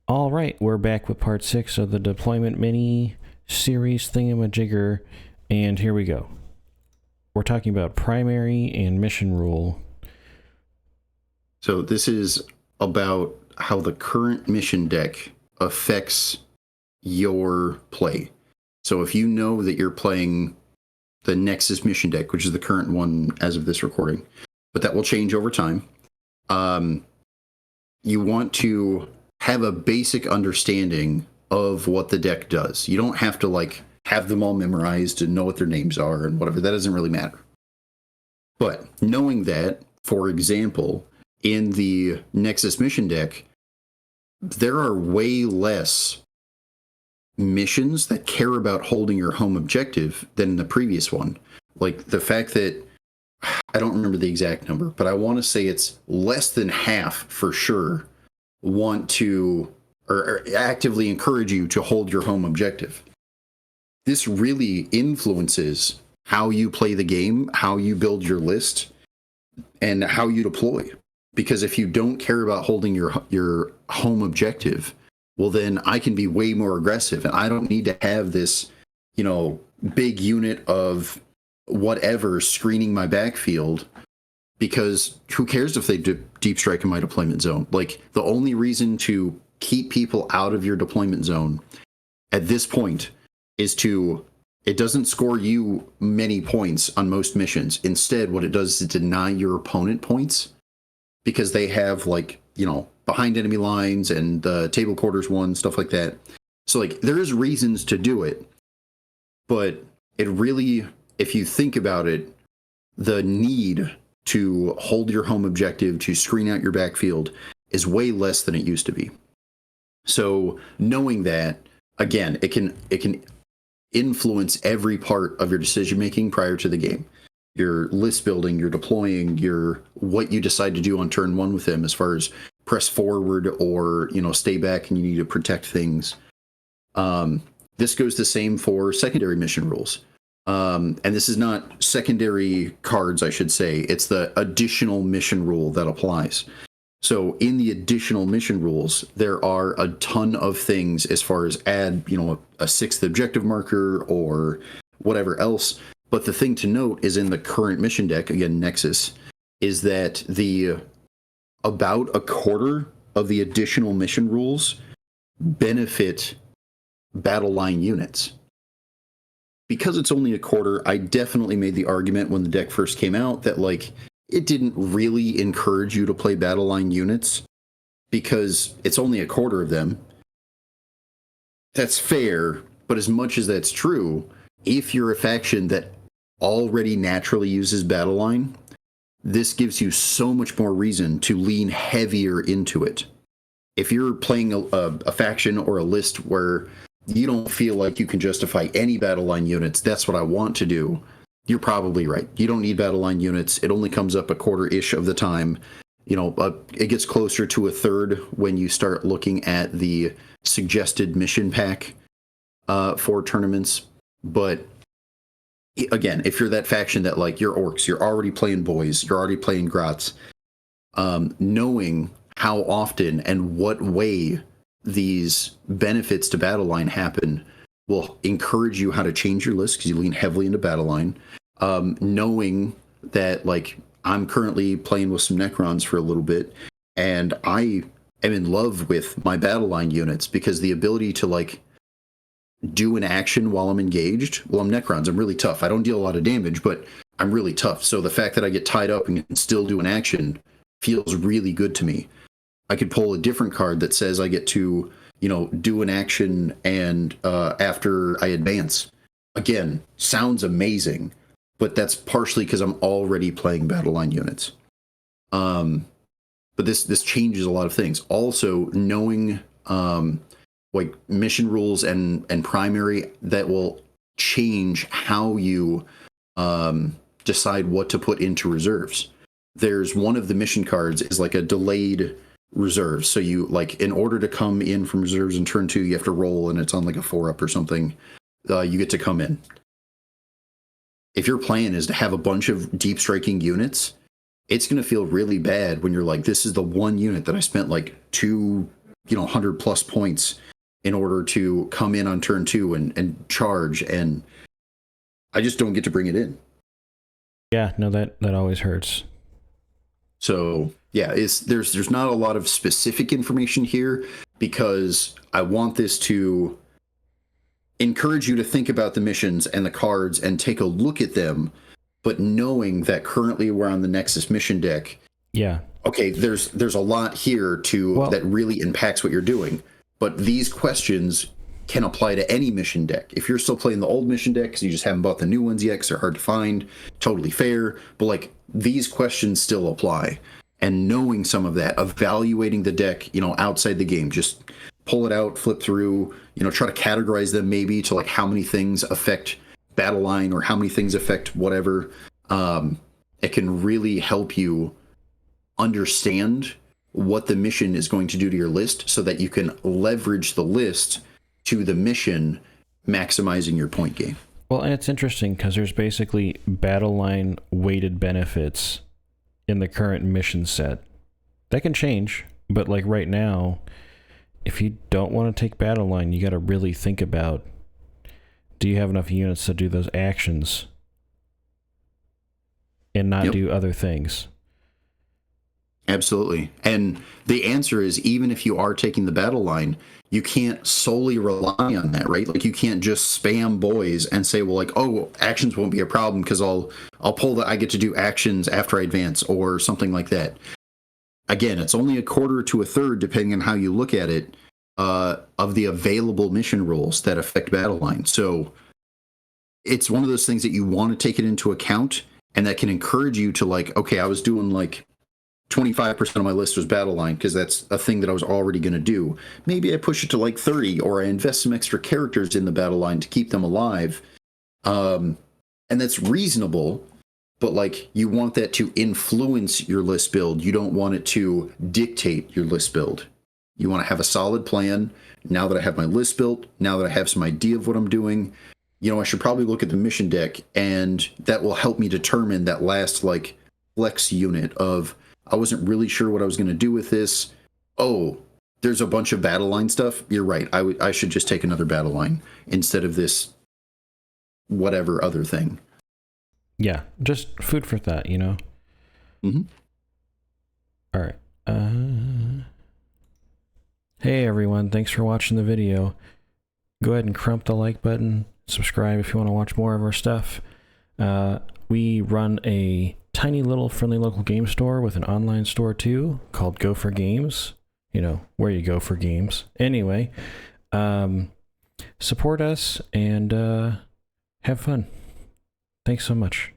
All right, we're back with part 6 of the deployment mini series thingamajigger, and here we go. We're talking about primary and mission rule. So this is about how the current mission deck affects your play. So if you know that you're playing the Nexus mission deck, which is the current one as of this recording, but that will change over time, you want to have a basic understanding of what the deck does. You don't have to like have them all memorized and know what their names are and whatever. That doesn't really matter. But knowing that, for example, in the Nexus mission deck, there are way less missions that care about holding your home objective than the previous one. Like the fact that, I don't remember the exact number, but I want to say it's less than half for sure want to or actively encourage you to hold your home objective. This really influences how you play the game, how you build your list, and how you deploy. Because if you don't care about holding your home objective, well, then I can be way more aggressive, and I don't need to have this, big unit of whatever screening my backfield, because who cares if they deep strike in my deployment zone? Like, the only reason to keep people out of your deployment zone at this point is it doesn't score you many points on most missions. Instead, what it does is deny your opponent points, because they have behind enemy lines and table quarters one, stuff like that. So there's reasons to do it, but it really, if you think about it, the need to hold your home objective, to screen out your backfield, is way less than it used to be. So knowing that, again, it can influence every part of your decision making prior to the game. Your list building, your deploying, what you decide to do on turn one with him, as far as press forward or stay back and you need to protect things. This goes the same for secondary mission rules. And this is not secondary cards, I should say. It's the additional mission rule that applies. So in the additional mission rules, there are a ton of things as far as add, a sixth objective marker or whatever else. But the thing to note is, in the current mission deck, again, Nexus, is that about a quarter of the additional mission rules benefit battle line units. Because it's only a quarter, I definitely made the argument when the deck first came out that it didn't really encourage you to play battle line units because it's only a quarter of them. That's fair, but as much as that's true, if you're a faction that already naturally uses battle line, this gives you so much more reason to lean heavier into it. If you're playing a faction or a list where you don't feel like you can justify any battle line units, that's what I want to do, you're probably right. You don't need battle line units. It only comes up a quarter-ish of the time. It gets closer to a third when you start looking at the suggested mission pack for tournaments. But again, if you're that faction that you're orcs, you're already playing boys, you're already playing grots, knowing how often and what way these benefits to battle line happen will encourage you how to change your list, because you lean heavily into battle line. Knowing that I'm currently playing with some Necrons for a little bit, and I am in love with my battle line units, because the ability to do an action while I'm engaged. Well, I'm Necrons, I'm really tough. I don't deal a lot of damage, but I'm really tough. So the fact that I get tied up and can still do an action feels really good to me. I could pull a different card that says I get to, do an action and after I advance. Again, sounds amazing, but that's partially because I'm already playing battle line units. But this changes a lot of things. Also, knowing mission rules and primary, that will change how you decide what to put into reserves. There's one of the mission cards is a delayed reserve. So you in order to come in from reserves in turn 2, you have to roll, and it's on a 4-up or something. You get to come in. If your plan is to have a bunch of deep striking units, it's going to feel really bad when you're this is the one unit that I spent 2 100 plus points in order to come in on turn 2 and charge, and I just don't get to bring it in. Yeah, no, that always hurts. So yeah, there's not a lot of specific information here because I want this to encourage you to think about the missions and the cards and take a look at them, but knowing that currently we're on the Nexus mission deck. Yeah. Okay, there's a lot here that really impacts what you're doing, but these questions can apply to any mission deck. If you're still playing the old mission deck because you just haven't bought the new ones yet because they're hard to find, totally fair. But like these questions still apply, and knowing some of that, evaluating the deck, outside the game, just pull it out, flip through, try to categorize them maybe to like how many things affect battle line or how many things affect whatever. It can really help you understand what the mission is going to do to your list so that you can leverage the list to the mission, maximizing your point gain. Well, and it's interesting because there's basically battle line weighted benefits in the current mission set. That can change, but like right now, if you don't want to take battle line, you got to really think about, do you have enough units to do those actions and not do other things? Absolutely. And the answer is, even if you are taking the battle line, you can't solely rely on that, right? Like you can't just spam boys and say, well, like, oh, actions won't be a problem because I'll pull that I get to do actions after I advance or something like that. Again, it's only a quarter to a third, depending on how you look at it, of the available mission rules that affect battle line. So it's one of those things that you want to take it into account, and that can encourage you to like, okay, I was doing like 25% of my list was battle line because that's a thing that I was already going to do. Maybe I push it to like 30, or I invest some extra characters in the battle line to keep them alive. And that's reasonable, but like you want that to influence your list build. You don't want it to dictate your list build. You want to have a solid plan. Now that I have my list built, now that I have some idea of what I'm doing, I should probably look at the mission deck, and that will help me determine that last like flex unit of, I wasn't really sure what I was going to do with this. Oh, there's a bunch of battle line stuff. You're right. I should just take another battle line instead of this whatever other thing. Yeah, just food for thought, Mm-hmm. All right. Hey, everyone. Thanks for watching the video. Go ahead and crump the like button. Subscribe if you want to watch more of our stuff. We run a tiny little friendly local game store with an online store too called Go for Games. Where you go for games. Anyway, support us and have fun. Thanks so much.